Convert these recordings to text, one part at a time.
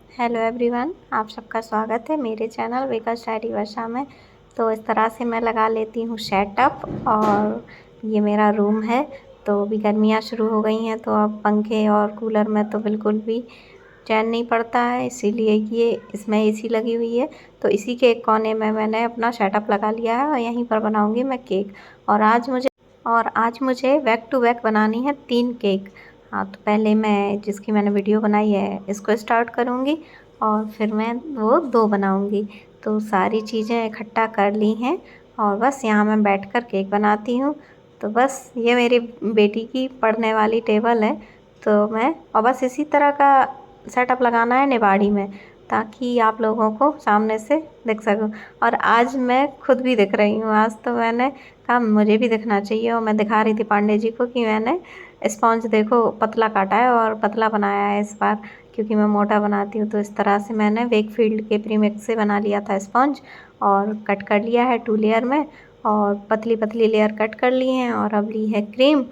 Hello everyone, आप सबका स्वागत है मेरे चैनल विकास डायरी वर्षा में। तो इस तरह से मैं लगा लेती हूँ सेटअप। और ये मेरा रूम है। तो अभी गर्मियाँ शुरू हो गई हैं तो अब पंखे और कूलर में तो बिल्कुल भी चैन नहीं पड़ता है, इसीलिए ये इसमें एसी लगी हुई है। तो इसी के एक कोने में मैंने अपना सेटअप लगा लिया है और यहीं पर बनाऊँगी मैं केक। और आज मुझे बैक टू बैक बनानी है 3 केक। हाँ, तो पहले मैं जिसकी मैंने वीडियो बनाई है इसको स्टार्ट करूँगी और फिर मैं वो 2 बनाऊँगी। तो सारी चीज़ें इकट्ठा कर ली हैं और बस यहाँ मैं बैठकर केक बनाती हूँ। तो बस ये मेरी बेटी की पढ़ने वाली टेबल है। तो मैं और बस इसी तरह का सेटअप लगाना है निबाड़ी में, ताकि आप लोगों को सामने से दिख सकूँ। और आज मैं खुद भी दिख रही हूँ। आज तो मैंने कहा मुझे भी दिखना चाहिए और मैं दिखा रही थी पांडे जी को कि मैंने स्पॉन्ज देखो पतला काटा है और पतला बनाया है इस बार, क्योंकि मैं मोटा बनाती हूँ। तो इस तरह से मैंने वेकफील्ड के प्रीमिक्स से बना लिया था स्पॉन्ज और कट कर लिया है 2 लेयर में और पतली पतली लेयर कट कर ली हैं। और अब ली है क्रीम।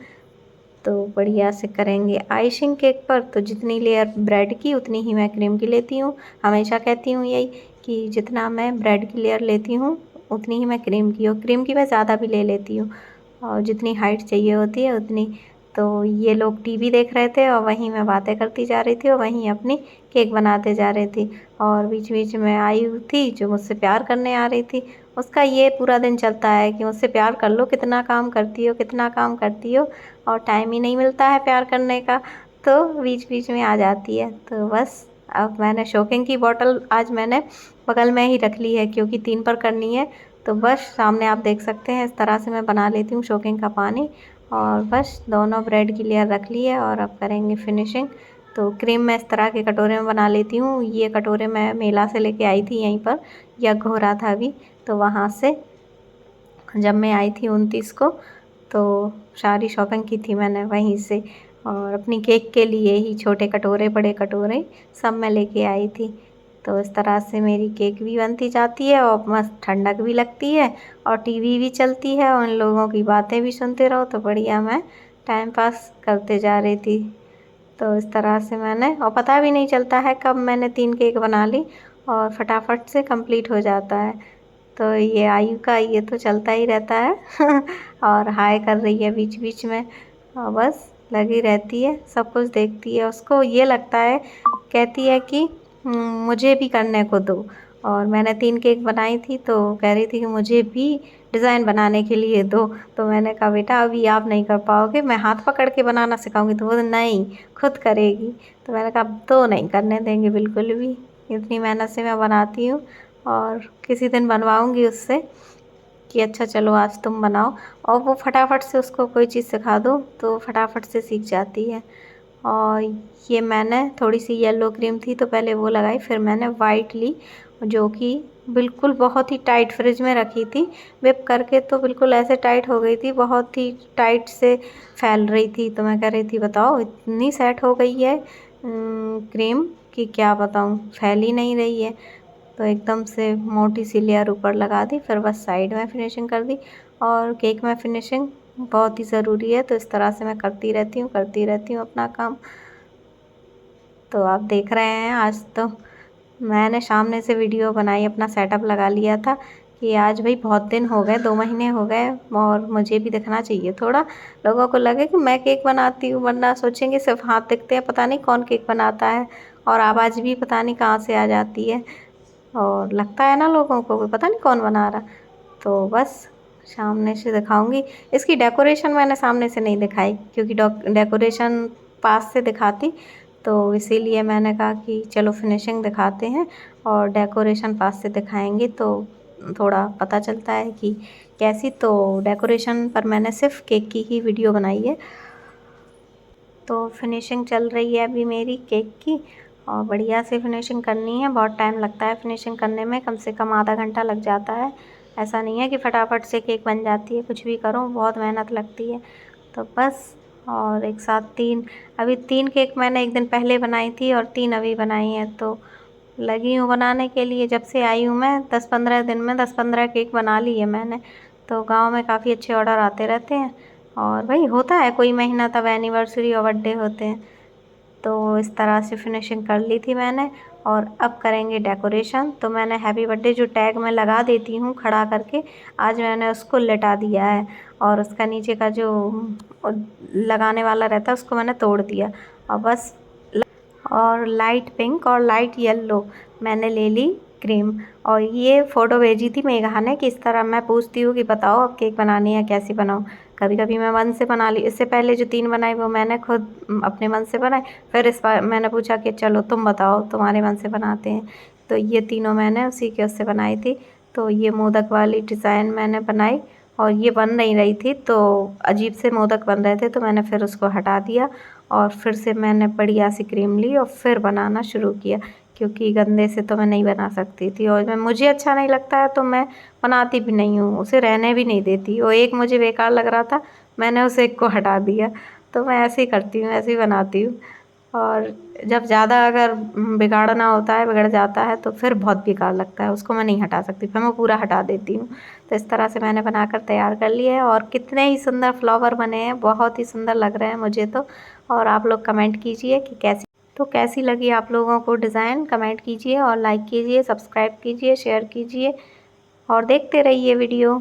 तो बढ़िया से करेंगे आइशिंग केक पर। तो जितनी लेयर ब्रेड की उतनी ही मैं क्रीम की लेती हूँ। हमेशा कहती हूँ यही कि जितना मैं ब्रेड की लेयर लेती हूँ उतनी ही मैं क्रीम की, और क्रीम की मैं ज़्यादा भी ले लेती हूँ और जितनी हाइट चाहिए होती है उतनी। तो ये लोग टीवी देख रहे थे और वहीं मैं बातें करती जा रही थी और वहीं अपनी केक बनाते जा रही थी। और बीच बीच में आई थी जो मुझसे प्यार करने आ रही थी। उसका ये पूरा दिन चलता है कि मुझसे प्यार कर लो, कितना काम करती हो, कितना काम करती हो, और टाइम ही नहीं मिलता है प्यार करने का। तो बीच बीच में आ जाती है। तो बस अब मैंने शोकिंग की बॉटल आज मैंने बगल में ही रख ली है, क्योंकि 3 पर करनी है। तो बस सामने आप देख सकते हैं इस तरह से मैं बना लेती हूँ शोकिंग का पानी। और बस दोनों ब्रेड की लेयर रख ली है और अब करेंगे फिनिशिंग। तो क्रीम मैं इस तरह के कटोरे में बना लेती हूँ। ये कटोरे मैं मेला से लेके आई थी, यहीं पर यज्ञ हो रहा था अभी, तो वहाँ से जब मैं आई थी 29 को, तो सारी शॉपिंग की थी मैंने वहीं से। और अपनी केक के लिए ही छोटे कटोरे बड़े कटोरे सब मैं लेके आई थी। तो इस तरह से मेरी केक भी बनती जाती है और मस्त ठंडक भी लगती है और टीवी भी चलती है और उन लोगों की बातें भी सुनते रहो। तो बढ़िया मैं टाइम पास करते जा रही थी। तो इस तरह से मैंने, और पता भी नहीं चलता है कब मैंने 3 केक बना ली और फटाफट से कंप्लीट हो जाता है। तो ये आयु का ये तो चलता ही रहता है और हाय कर रही है बीच बीच में और बस लगी रहती है, सब कुछ देखती है। उसको ये लगता है, कहती है कि मुझे भी करने को दो। और मैंने 3 केक बनाई थी तो कह रही थी कि मुझे भी डिज़ाइन बनाने के लिए दो। तो मैंने कहा बेटा अभी आप नहीं कर पाओगे, मैं हाथ पकड़ के बनाना सिखाऊंगी। तो वो नहीं, खुद करेगी। तो मैंने कहा अब तो नहीं करने देंगे बिल्कुल भी, इतनी मेहनत से मैं बनाती हूँ। और किसी दिन बनवाऊँगी उससे कि अच्छा चलो आज तुम बनाओ। और वो फटाफट से, उसको कोई चीज़ सिखा दो तो फटाफट से सीख जाती है। और ये मैंने थोड़ी सी येलो क्रीम थी तो पहले वो लगाई, फिर मैंने वाइट ली जो कि बिल्कुल बहुत ही टाइट फ्रिज में रखी थी। whip करके तो बिल्कुल ऐसे टाइट हो गई थी, बहुत ही टाइट से फैल रही थी। तो मैं कह रही थी बताओ इतनी सेट हो गई है क्रीम कि क्या बताऊँ, फैल ही नहीं रही है। तो एकदम से मोटी सी लेयर ऊपर लगा दी, फिर बस साइड में फिनिशिंग कर दी। और केक में फिनिशिंग बहुत ही ज़रूरी है, तो इस तरह से मैं करती रहती हूँ अपना काम। तो आप देख रहे हैं आज तो मैंने सामने से वीडियो बनाई, अपना सेटअप लगा लिया था कि आज भाई बहुत दिन हो गए, 2 महीने हो गए और मुझे भी दिखना चाहिए थोड़ा, लोगों को लगे कि मैं केक बनाती हूँ, वरना सोचेंगे सिर्फ हाथ दिखते हैं, पता नहीं कौन केक बनाता है और आवाज़ भी पता नहीं कहाँ से आ जाती है और लगता है ना लोगों को कि पता नहीं कौन बना रहा। तो बस सामने से दिखाऊंगी। इसकी डेकोरेशन मैंने सामने से नहीं दिखाई, क्योंकि डेकोरेशन पास से दिखाती, तो इसीलिए मैंने कहा कि चलो फिनिशिंग दिखाते हैं और डेकोरेशन पास से दिखाएंगे तो थोड़ा पता चलता है कि कैसी। तो डेकोरेशन पर मैंने सिर्फ केक की ही वीडियो बनाई है। तो फिनिशिंग चल रही है अभी मेरी केक की और बढ़िया से फिनिशिंग करनी है। बहुत टाइम लगता है फिनिशिंग करने में, कम से कम आधा घंटा लग जाता है। ऐसा नहीं है कि फटाफट से केक बन जाती है, कुछ भी करो बहुत मेहनत लगती है। तो बस, और एक साथ 3, अभी 3 केक मैंने एक दिन पहले बनाई थी और 3 अभी बनाई हैं। तो लगी हूँ बनाने के लिए, जब से आई हूँ मैं 10-15 दिन में 10-15 केक बना ली है मैंने। तो गाँव में काफ़ी अच्छे ऑर्डर आते रहते हैं और भाई होता है, कोई महीना तब एनिवर्सरी और बर्थडे होते हैं तो इस तरह से फिनिशिंग कर ली थी मैंने। और अब करेंगे डेकोरेशन। तो मैंने हैप्पी बर्थडे जो टैग मैं लगा देती हूँ खड़ा करके, आज मैंने उसको लिटा दिया है और उसका नीचे का जो लगाने वाला रहता है उसको मैंने तोड़ दिया। और बस और लाइट पिंक और लाइट येलो मैंने ले ली क्रीम। और ये फ़ोटो भेजी थी मेघा ने कि इस तरह मैं पूछती हूँ कि बताओ अब केक बनानी है कैसी बनाऊँ। कभी कभी मैं मन से बना ली, इससे पहले जो 3 बनाई वो मैंने खुद अपने मन से बनाई। फिर इस बार मैंने पूछा कि चलो तुम बताओ, तुम्हारे मन से बनाते हैं। तो ये तीनों मैंने उसी के उससे बनाई थी। तो ये मोदक वाली डिज़ाइन मैंने बनाई और ये बन नहीं रही थी, तो अजीब से मोदक बन रहे थे, तो मैंने फिर उसको हटा दिया और फिर से मैंने बढ़िया सी क्रीम ली और फिर बनाना शुरू किया, क्योंकि गंदे से तो मैं नहीं बना सकती थी और मैं मुझे अच्छा नहीं लगता है तो मैं बनाती भी नहीं हूँ, उसे रहने भी नहीं देती। और एक मुझे बेकार लग रहा था, मैंने उसे एक को हटा दिया। तो मैं ऐसे ही करती हूँ, ऐसे ही बनाती हूँ। और जब ज़्यादा अगर बिगाड़ना होता है, बिगड़ जाता है तो फिर बहुत बेकार लगता है, उसको मैं नहीं हटा सकती, फिर मैं पूरा हटा देती हूँ। तो इस तरह से मैंने बनाकर तैयार कर लिया है और कितने ही सुंदर फ्लावर बने हैं, बहुत ही सुंदर लग रहे हैं मुझे तो। और आप लोग कमेंट कीजिए कि कैसी लगी आप लोगों को डिज़ाइन, कमेंट कीजिए और लाइक कीजिए, सब्सक्राइब कीजिए, शेयर कीजिए और देखते रहिए वीडियो।